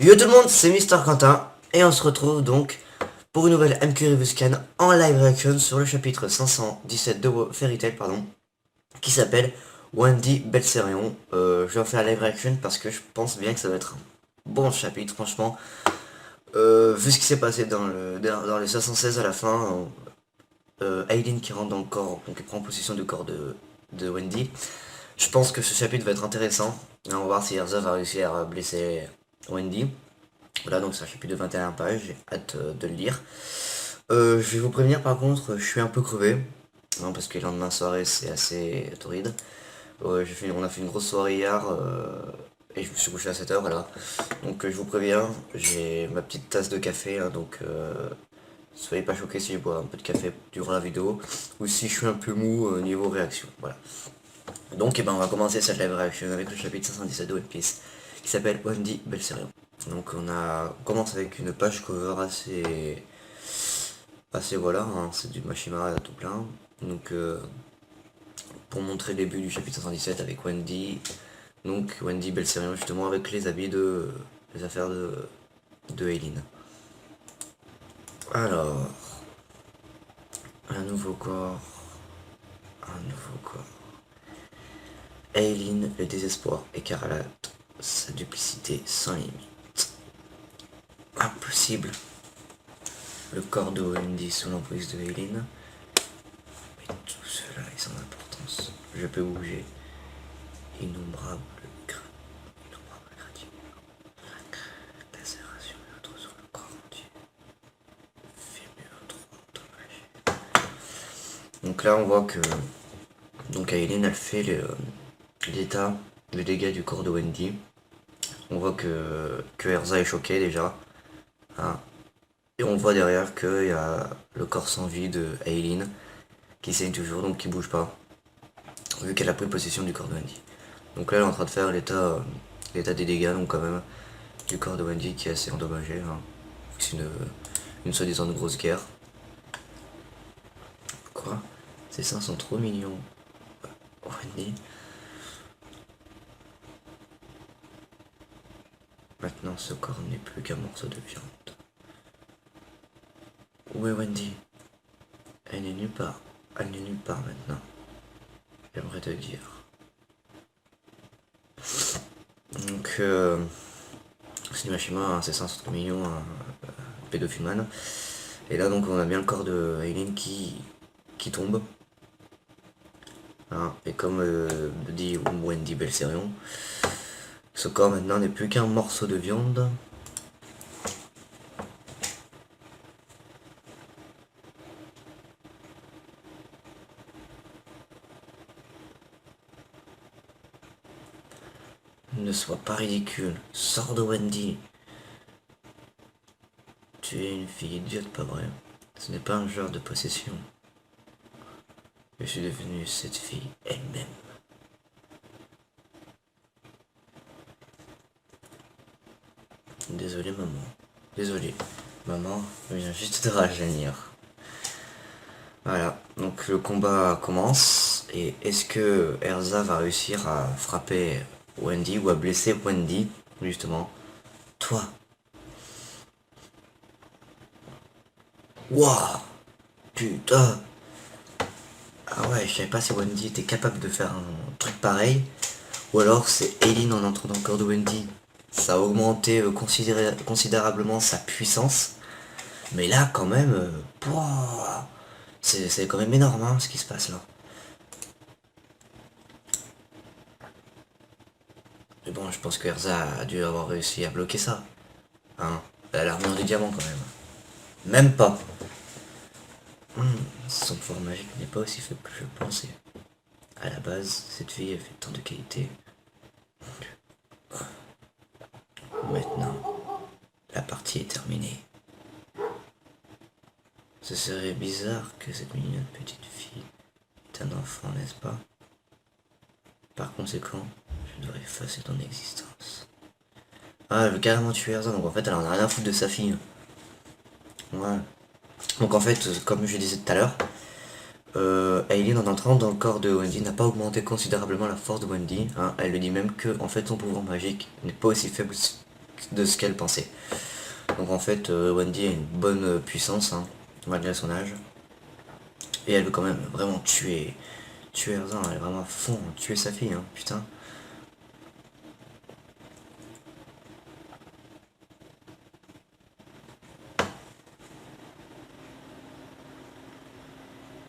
Yo tout le monde, c'est Mister Quentin et on se retrouve donc pour une nouvelle MQ Review Scan en live reaction sur le chapitre 517 de Fairy Tail, qui s'appelle Wendy Belcerion. Je vais en faire la live reaction parce que je pense bien que ça va être un bon chapitre, franchement. Vu ce qui s'est passé dans les 76 à la fin, Aileen qui rentre dans le corps, donc qui prend possession du corps de Wendy. Je pense que ce chapitre va être intéressant. On va voir si Erza va réussir à blesser Wendy. Voilà, donc c'est un chapitre de 21 pages, j'ai hâte de le lire. Je vais vous prévenir par contre, je suis un peu crevé, hein, parce que le lendemain soirée c'est assez torride. On a fait une grosse soirée hier, et je me suis couché à 7h, voilà. Donc je vous préviens, j'ai ma petite tasse de café, hein, donc soyez pas choqués si je bois un peu de café durant la vidéo, ou si je suis un peu mou niveau réaction, voilà. Donc on va commencer cette live réaction avec le chapitre 517 de One Piece, qui s'appelle Wendy Belcerion. Donc on commence avec une page cover assez voilà, hein, c'est du Mashima tout plein. Donc pour montrer le début du chapitre 517 avec Wendy, donc Wendy Belcerion justement avec les habits les affaires de Aileen. Alors, un nouveau corps. Aileen, le désespoir écarlate, sa duplicité sans limite. Impossible. Le corps de Wendy sous l'emprise de Aileen. Mais tout cela est sans importance. Je peux bouger. Innombrable gratitude. Lacération et autres sur le corps entier. Fémur trop endommagé. Donc là on voit que donc Aileen elle fait le dégât du corps de Wendy. On voit que Erza est choquée déjà. Hein. Et on voit derrière qu'il y a le corps sans vie de Aileen qui saigne toujours, donc qui bouge pas, vu qu'elle a pris possession du corps de Wendy. Donc là elle est en train de faire l'état des dégâts, donc quand même, du corps de Wendy qui est assez endommagé. Hein. C'est une soi-disant grosse guerre. Quoi? Ces seins sont trop mignons. Wendy. Maintenant ce corps n'est plus qu'un morceau de viande. Où est Wendy? Elle n'est nulle part. Elle n'est nulle part maintenant. J'aimerais te dire. Donc, c'est Mashima, hein, c'est 500 millions, pédophile man. Et là, donc, on a bien le corps de Aileen qui tombe. Hein, et comme dit Wendy Belcerion, ce corps maintenant n'est plus qu'un morceau de viande. Ne sois pas ridicule, sors de Wendy. Tu es une fille idiote, pas vrai? Ce n'est pas un genre de possession. Je suis devenue cette fille elle-même. Désolé maman. Désolé. Maman vient juste de rajeunir. Voilà, donc le combat commence. Et est-ce que Erza va réussir à frapper Wendy ou à blesser Wendy, justement? Toi. Wouah. Putain. Ah ouais, je savais pas si Wendy était capable de faire un truc pareil. Ou alors c'est Aileen en entrant dans le corps de Wendy. Ça a augmenté considérablement sa puissance. Mais là, quand même, c'est quand même énorme, hein, ce qui se passe là. Mais bon, je pense que Erza a dû avoir réussi à bloquer ça. Hein, elle a l'armure du diamant quand même. Même pas. Son pouvoir magique n'est pas aussi faible que je le pensais. À la base, cette fille a fait tant de qualités. Maintenant, la partie est terminée. Ce serait bizarre que cette mignonne petite fille est un enfant, n'est-ce pas? Par conséquent, je dois effacer ton existence. Ah, elle veut carrément tuer Erza, donc en fait, elle en a rien à foutre de sa fille. Ouais. Donc en fait, comme je disais tout à l'heure, Aileen, en entrant dans le corps de Wendy, n'a pas augmenté considérablement la force de Wendy. Hein. Elle lui dit même que en fait, son pouvoir magique n'est pas aussi faible de ce qu'elle pensait. Donc en fait, Wendy a une bonne puissance, hein, malgré son âge. Et elle veut quand même vraiment tuer Erza, elle est vraiment à fond, tuer sa fille, hein, putain.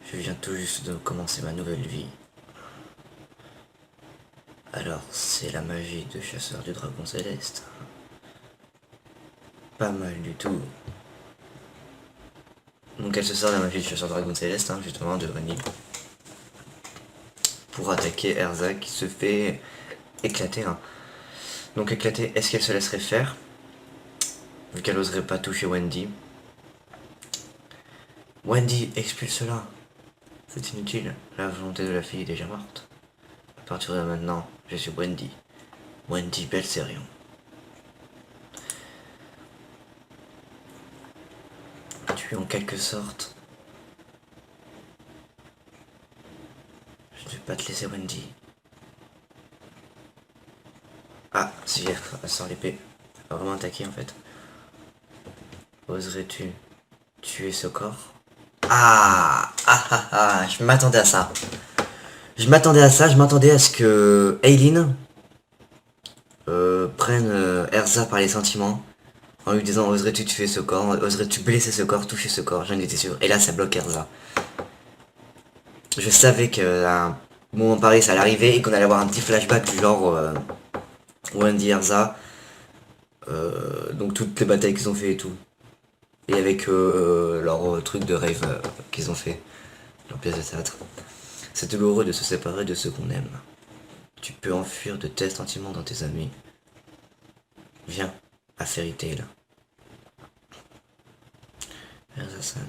Je viens tout juste de commencer ma nouvelle vie. Alors, c'est la magie de chasseur du dragon céleste. Pas mal du tout. Donc elle se sert de la magie de chasseur du dragon céleste, hein, justement, de Vanille. Pour attaquer Erza qui se fait éclater. Hein. Donc éclater, est-ce qu'elle se laisserait faire? Vu qu'elle oserait pas toucher Wendy. Wendy, expulse-la. C'est inutile, la volonté de la fille est déjà morte. À partir de maintenant, je suis Wendy. Wendy Belcerion. Tu es en quelque sorte. Je ne vais pas te laisser, Wendy. Ah, si elle sort l'épée. Elle va vraiment attaquer en fait. Oserais-tu tuer ce corps? Je m'attendais à ça. Je m'attendais à ce que Aileen prenne Erza par les sentiments en lui disant oserais-tu tuer ce corps, oserais-tu blesser ce corps, toucher ce corps, j'en étais sûr. Et là ça bloque Erza. Je savais qu'à un moment pareil ça allait arriver et qu'on allait avoir un petit flashback du genre Wendy Erza, donc toutes les batailles qu'ils ont fait et tout. Et avec leur truc de rave qu'ils ont fait, leur pièce de théâtre. C'est douloureux de se séparer de ceux qu'on aime. Tu peux enfuir de tels sentiments dans tes amis. Viens à Fairy Tail. Erza-san.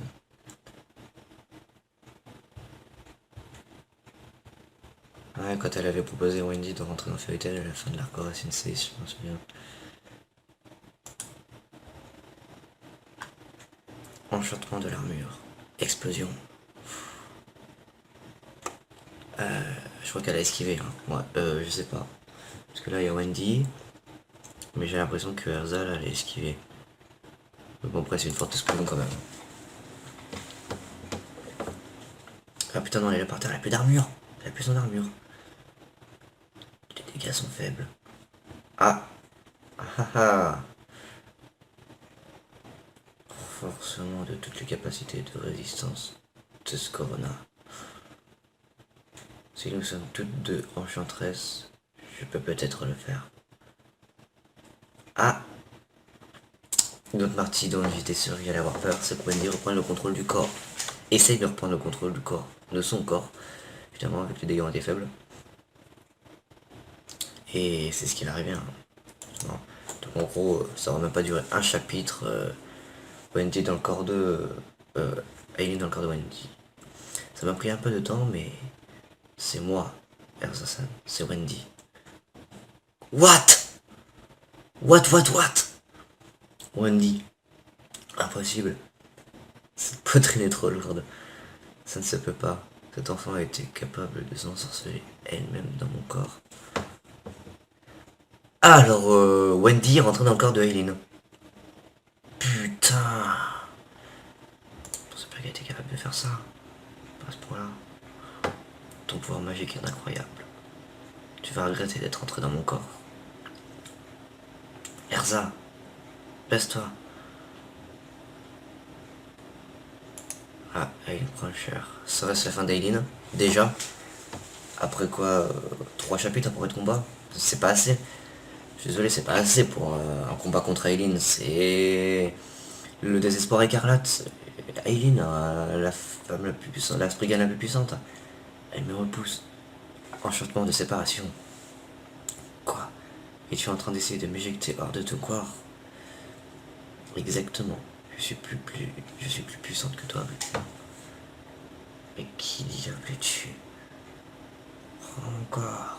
Ouais, quand elle avait proposé à Wendy de rentrer dans Fairy Tail à la fin de l'arc Racine 6, je m'en souviens. Enchantement de l'armure. Explosion. Je crois qu'elle a esquivé. Hein. Ouais, je sais pas. Parce que là, il y a Wendy. Mais j'ai l'impression que Erza, là, elle a esquivé. Mais bon, après, c'est une forte explosion quand même. Ah putain, non, elle est là par terre, elle a plus d'armure. Elle a plus son armure. Les dégâts sont faibles. Ah. Renforcement de toutes les capacités de résistance de ce Corona. Si nous sommes toutes deux enchantresses, je peux peut-être le faire. Ah. Une autre partie dont j'étais sûr qu'il allait avoir peur, c'est que Wendy reprenne le contrôle du corps. Essaye de reprendre le contrôle du corps, de son corps. Évidemment, avec les dégâts ont été faibles. Et c'est ce qui est arrivé. Hein. Non. Donc en gros, ça va même pas durer un chapitre. Wendy dans le corps de... Aileen dans le corps de Wendy. Ça m'a pris un peu de temps, mais... C'est moi, Erza-san. C'est Wendy. What? Wendy. Impossible. Cette poitrine est trop lourde. Ça ne se peut pas. Cet enfant a été capable de s'ensorceler elle-même dans mon corps. Alors, Wendy est rentrée dans le corps de Aileen. Putain. Je pensais pas qu'elle était capable de faire ça. Pas à ce point-là. Ton pouvoir magique est incroyable. Tu vas regretter d'être rentré dans mon corps. Erza, baisse-toi. Ah, Aileen prend le cher. Ça reste la fin d'Aileen. Déjà. Après quoi 3 chapitres après de combat. C'est pas assez. Je suis désolé, c'est pas assez pour un combat contre Aileen. C'est le désespoir écarlate. Aileen, la femme la plus puissante, la sprigane la plus puissante. Elle me repousse. Enchantement de séparation. Quoi? Et tu es en train d'essayer de m'éjecter hors de ton corps? Exactement. Je suis plus puissante que toi, Blue. Mais qui dit Blue dessus? Encore.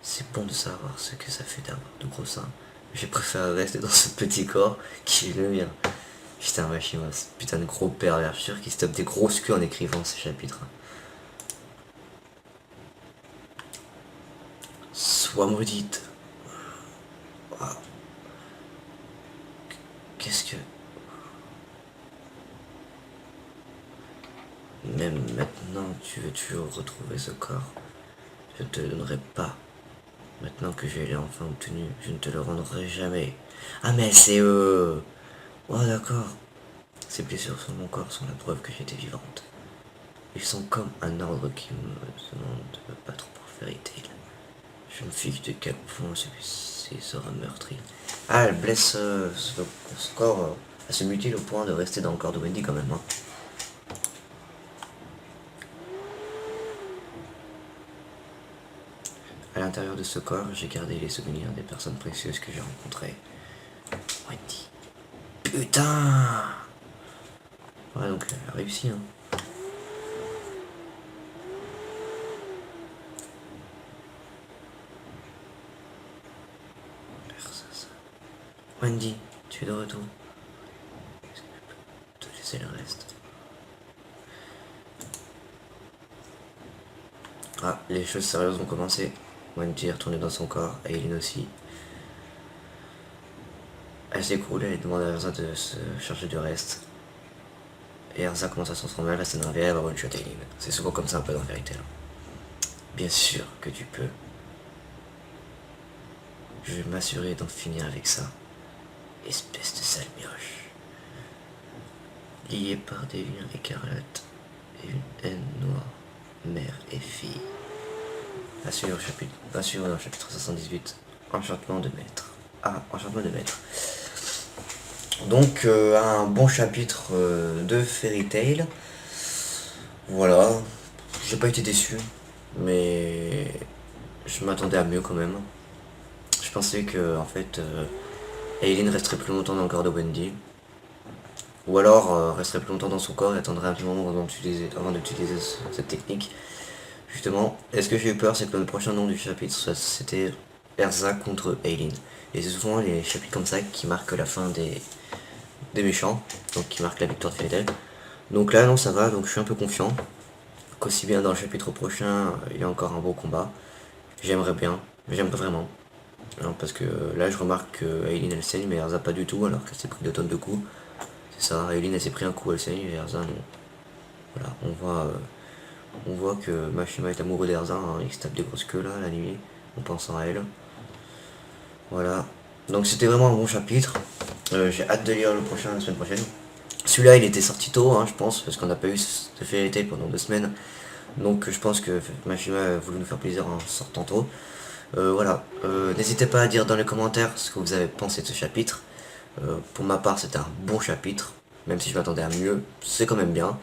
C'est bon de savoir ce que ça fait d'avoir de gros seins. J'ai préféré rester dans ce petit corps qui est le mien. Putain, Machima, putain de gros pervers, je suis sûr qu'il se tape des grosses queues en écrivant ces chapitres. Sois maudite. Wow. Qu'est-ce que... Même maintenant, tu veux toujours retrouver ce corps. Je ne te le donnerai pas. Maintenant que je l'ai enfin obtenu, je ne te le rendrai jamais. Ah mais c'est eux. Oh d'accord. Ces blessures sur mon corps sont la preuve que j'étais vivante. Ils sont comme un ordre qui me demande de me battre pour Fairy Tail. Je me fiche de quel point celui-ci sera meurtri. Ah, elle blesse ce corps assez mutile au point de rester dans le corps de Wendy quand même. Hein. À l'intérieur de ce corps, j'ai gardé les souvenirs des personnes précieuses que j'ai rencontrées. Wendy. Putain! Ouais, donc elle a réussi, hein. Wendy, tu es de retour. Est-ce que je peux te laisser le reste? Ah, les choses sérieuses ont commencé. Wendy est retournée dans son corps, et Eileen aussi. Elle s'écroule, elle demande à Erza de se charger du reste. Et Erza commence à se transformer, la scène revient, elle va one-shot Eileen. C'est souvent comme ça un peu dans Fairy Tail. Bien sûr que tu peux. Je vais m'assurer d'en finir avec ça. Espèce de sale mioche. Lié par des liens écarlates et une haine noire, mère et fille. Assure dans le chapitre 78, enchantement de maître. Ah, enchantement de maître. Donc un bon chapitre de Fairy Tail. Voilà. J'ai pas été déçu, mais je m'attendais à mieux quand même. Je pensais que en fait Eileen resterait plus longtemps dans le corps de Wendy. Ou alors resterait plus longtemps dans son corps et attendrait un petit moment avant d'utiliser cette technique. Justement, est-ce que j'ai eu peur, c'est que le prochain nom du chapitre, c'était Erza contre Eileen. Et c'est souvent les chapitres comme ça qui marquent la fin des méchants, donc qui marquent la victoire de Fairy Tail. Donc là, non, ça va, donc je suis un peu confiant. Qu'aussi bien dans le chapitre prochain, il y a encore un beau combat. J'aimerais vraiment. Non, parce que là, je remarque que Eileen elle saigne, mais Erza pas du tout, alors qu'elle s'est pris 2 tonnes de coups. C'est ça, Eileen elle s'est pris un coup, elle saigne, et Erza non. Voilà, on voit que Machima est amoureux d'Erza, hein, il se tape des grosses queues là, la nuit, en pensant à elle. Voilà, donc c'était vraiment un bon chapitre. J'ai hâte de lire le prochain la semaine prochaine. Celui-là il était sorti tôt, hein, je pense, parce qu'on n'a pas eu de Fairy Tail pendant 2 semaines. Donc je pense que Machima a voulu nous faire plaisir en sortant tôt. Voilà, n'hésitez pas à dire dans les commentaires ce que vous avez pensé de ce chapitre. Pour ma part c'était un bon chapitre, même si je m'attendais à mieux, c'est quand même bien.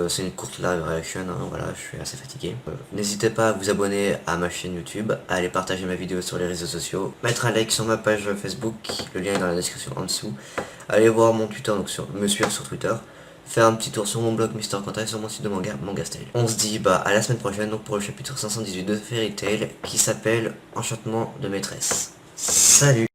C'est une courte live reaction, hein, voilà, je suis assez fatigué. N'hésitez pas à vous abonner à ma chaîne YouTube, à aller partager ma vidéo sur les réseaux sociaux, mettre un like sur ma page Facebook, le lien est dans la description en dessous. Allez voir mon Twitter, donc me suivre sur Twitter. Faire un petit tour sur mon blog Mister Quentin et sur mon site de manga, Mangastel. On se dit à la semaine prochaine donc pour le chapitre 518 de Fairy Tail qui s'appelle Enchantement de maîtresse. Salut!